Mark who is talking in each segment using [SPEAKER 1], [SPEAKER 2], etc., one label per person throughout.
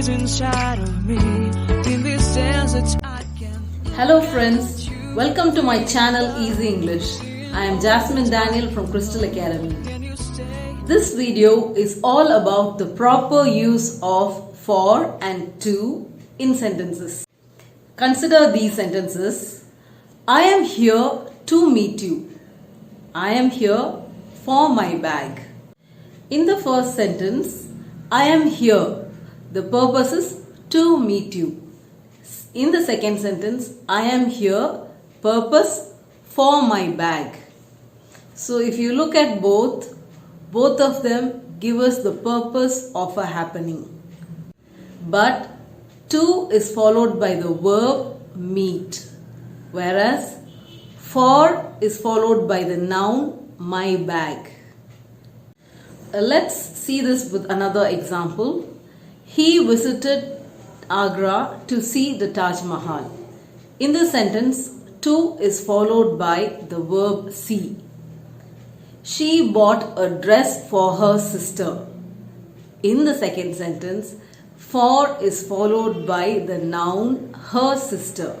[SPEAKER 1] is inside of me. In this desert I can.
[SPEAKER 2] Hello friends, welcome to my channel Easy English. I am Jasmine Daniel from Crystal Academy. This video is all about the proper use of for and to in sentences. Consider these sentences. I am here to meet you. I am here for my bag. In the first sentence, I am here. The purpose is to meet you. In the second sentence, I am here, purpose for my bag. So if you look at both of them give us the purpose of a happening. But to is followed by the verb meet, whereas for is followed by the noun my bag. Let's see this with another example. He visited Agra to see the Taj Mahal. In this sentence, to is followed by the verb see. She bought a dress for her sister. In the second sentence, for is followed by the noun her sister.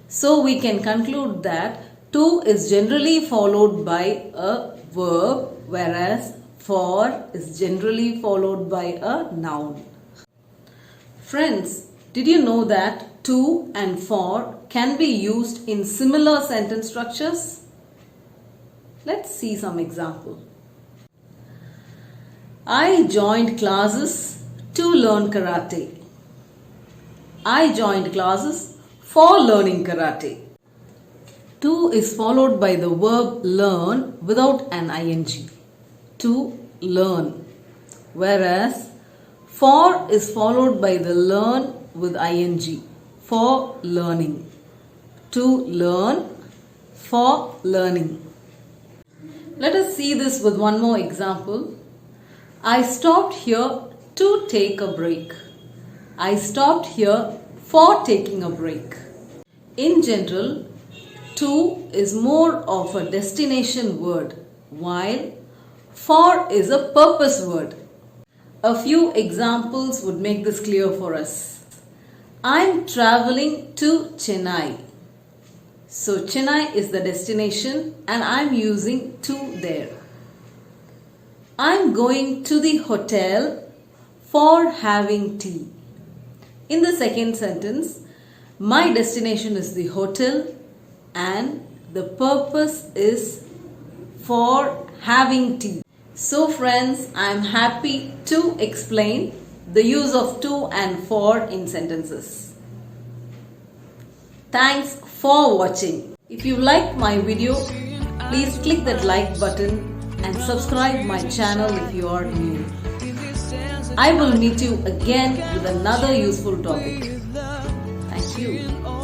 [SPEAKER 2] So we can conclude that to is generally followed by a verb, whereas for is generally followed by a noun. Friends, did you know that to and for can be used in similar sentence structures? Let's see some example. I joined classes to learn karate. I joined classes for learning karate. To is followed by the verb learn without an ing. To learn. Whereas for is followed by the learn with ing. For learning. To learn. For learning. Let us see this with one more example. I stopped here to take a break. I stopped here for taking a break. In general, to is more of a destination word, while for is a purpose word. A few examples would make this clear for us. I'm traveling to Chennai. So Chennai is the destination and I'm using to there. I'm going to the hotel for having tea. In the second sentence, my destination is the hotel and the purpose is for having tea. So friends, I am happy to explain the use of to and for in sentences. Thanks for watching. If you liked my video, please click that like button and subscribe my channel if you are new. I will meet you again with another useful topic. Thank you.